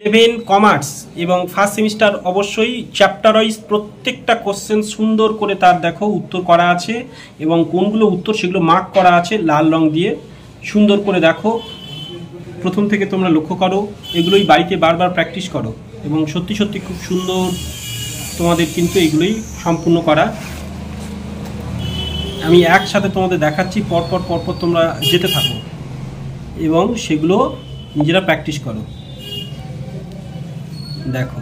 11 commerce এবং first semester অবশ্যই chapter wise প্রত্যেকটা কোশ্চেন সুন্দর করে তার দেখো উত্তর করা আছে এবং কোনগুলো উত্তর সেগুলো মার্ক করা আছে লাল রং দিয়ে। সুন্দর করে দেখো, প্রথম থেকে তোমরা লক্ষ্য করো, এগুলোই বাড়িতে বারবার প্র্যাকটিস করো এবং সত্যি সত্যি খুব সুন্দর তোমাদের কিন্তু এগুলোই সম্পূর্ণ করা। আমি একসাথে তোমাদের দেখাচ্ছি, পরপর পরপর তোমরা যেতে থাকো এবং সেগুলো নিজেরা প্র্যাকটিস করো। দেখো,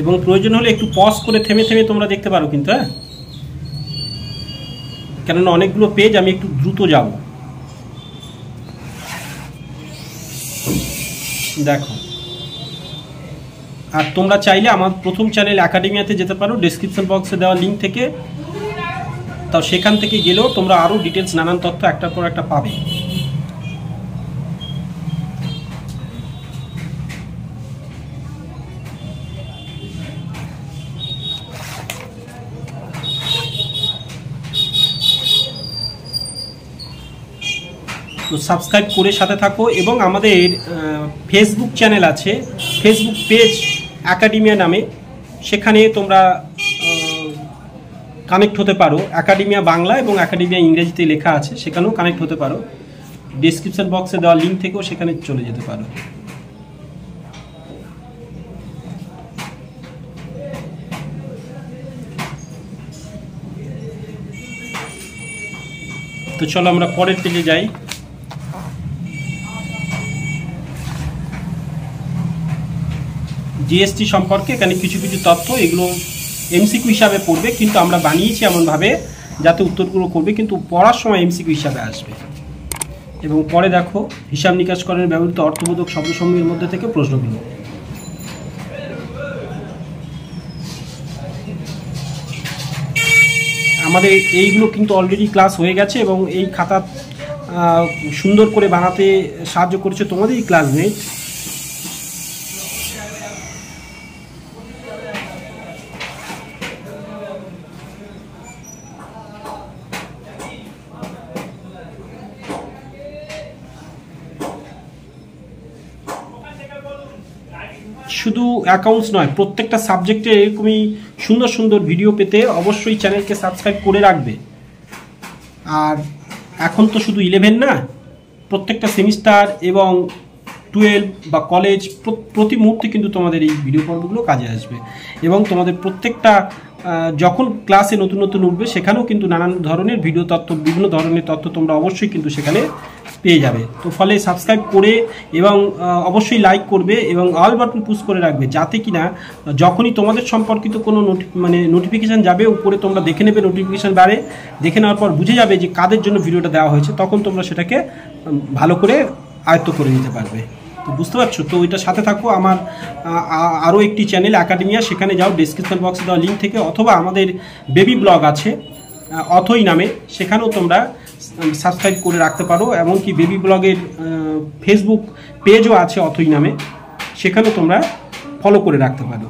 এবং প্রয়োজন হলে একটু পজ করে থেমে থেমে তোমরা দেখতে পারো কিন্তু, হ্যাঁ, কেননা অনেকগুলো পেজ আমি একটু দ্রুত যাব। দেখো, আর তোমরা চাইলে আমার প্রথম চ্যানেল একাডেমিয়াতে যেতে পারো, ডেসক্রিপশন বক্সে দেওয়া লিঙ্ক থেকে, তাও সেখান থেকে গেলেও তোমরা আরও ডিটেলস নানান তথ্য একটার পর একটা পাবে। তো সাবস্ক্রাইব করে সাথে থাকো এবং আমাদের ফেসবুক চ্যানেল আছে, ফেসবুক পেজ একাডেমিয়া নামে, সেখানে তোমরা কানেক্ট হতে পারো। একাডেমিয়া বাংলা এবং একাডেমিয়া ইংরেজিতে লেখা আছে, সেখানেও কানেক্ট হতে পারো। ডেসক্রিপশন বক্সে দেওয়া লিঙ্ক থেকেও সেখানে চলে যেতে পারো। তো চলো আমরা পরের পেজে যাই। জিএসটি সম্পর্কে এখানে কিছু কিছু তথ্য, এগুলো এমসিকিউ হিসাবে পড়বে, কিন্তু আমরা বানিয়েছি এমনভাবে যাতে উত্তরগুলো করবে কিন্তু পড়ার সময় এমসিকিউ হিসাবে আসবে। এবং পরে দেখো, হিসাব নিকাশকরণে ব্যবহৃত অর্থবোধক শব্দসমূহের মধ্যে থেকে প্রশ্নগুলো। আমাদের এইগুলো কিন্তু অলরেডি ক্লাস হয়ে গেছে এবং এই খাতা সুন্দর করে বানাতে সাহায্য করেছে তোমাদেরই ক্লাসমেট। শুধু অ্যাকাউন্টস নয়, প্রত্যেকটা সাবজেক্টে এরকমই সুন্দর সুন্দর ভিডিও পেতে অবশ্যই চ্যানেলকে সাবস্ক্রাইব করে রাখবে। আর এখন তো শুধু 11 না, প্রত্যেকটা সেমিস্টার এবং 12 বা কলেজ প্রতি মুহূর্তে কিন্তু তোমাদের এই ভিডিও পর্বগুলো কাজে আসবে এবং তোমাদের প্রত্যেকটা যখন ক্লাসে নতুন নতুন উঠবে সেখানেও কিন্তু নানান ধরনের ভিডিও তথ্য, বিভিন্ন ধরনের তথ্য তোমরা অবশ্যই কিন্তু সেখানে পেয়ে যাবে। তো ফলে সাবস্ক্রাইব করে এবং অবশ্যই লাইক করবে এবং অল বাটন পুশ করে রাখবে, যাতে কিনা যখনই তোমাদের সম্পর্কিত কোনো নোটিফিকেশান যাবে উপরে তোমরা দেখে নেবে, নোটিফিকেশান বাড়ে, দেখে নেওয়ার পর বুঝে যাবে যে কাদের জন্য ভিডিওটা দেওয়া হয়েছে, তখন তোমরা সেটাকে ভালো করে আয়ত্ত করে নিতে পারবে। তো বুঝতে পারছো? তো ওইটার সাথে থাকো। আমার আরও একটি চ্যানেল একাডেমিয়া, সেখানে যাও, ডেসক্রিপশন বক্সে দেওয়া লিঙ্ক থেকে, অথবা আমাদের বেবি ব্লগ আছে অথই নামে, সেখানেও তোমরা সাবস্ক্রাইব করে রাখতে পারো। এমনকি বেবি ব্লগের ফেসবুক পেজও আছে অথই নামে, সেখানেও তোমরা ফলো করে রাখতে পারো।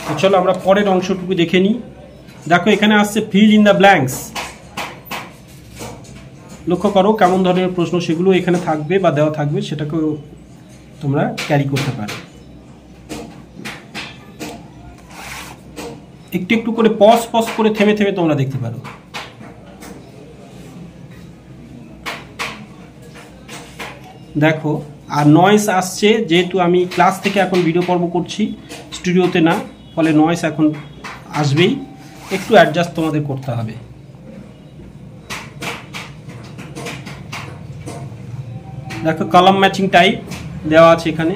তো চলো আমরা পরের অংশটুকু দেখে নিই। দেখো, এখানে আসছে ফিল ইন দ্য ব্ল্যাঙ্কস। লক্ষ্য করো কেমন ধরনের প্রশ্ন, সেগুলো এখানে থাকবে বা দেওয়া থাকবে, সেটাকেও তোমরা ক্যারি করতে পারো। একটু একটু করে পজ করে থেমে থেমে তোমরা দেখতে পারো। দেখো, আর নয়েস আসছে, যেহেতু আমি ক্লাস থেকে এখন ভিডিও পর্ব করছি, স্টুডিওতে না, ফলে নয়েস এখন আসবেই, একটু অ্যাডজাস্ট তোমাদের করতে হবে। দেখো, কলাম ম্যাচিং টাইপ দেওয়া আছে এখানে,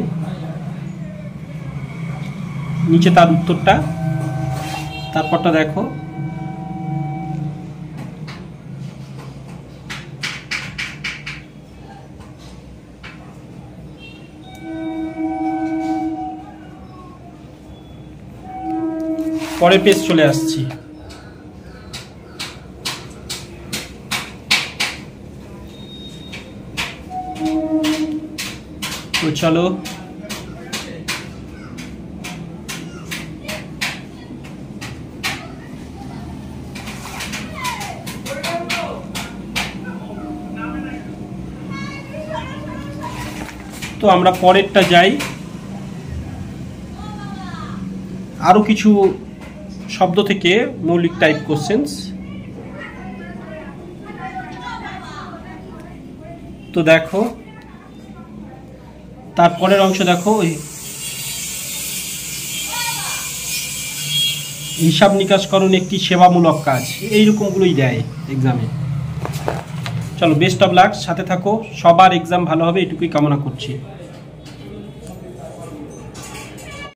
নিচে তার উত্তরটা, তারপরটা দেখো, পরের পেজ চলে আসছি। তো চলো, তো আমরা পরেরটা যাই। আরো কিছু শব্দ থেকে মৌলিক টাইপ কোশ্চেন্স। তো দেখো তারপরের অংশ দেখো, হিসাব নিকাশকরণ একটি সেবামূলক কাজ, এইরকমগুলোই দেয় এক্সামে। চলো বেস্ট অফ লাক, সাথে থাকো, সবার এক্সাম ভালো হবে এটুকুই কামনা করছি।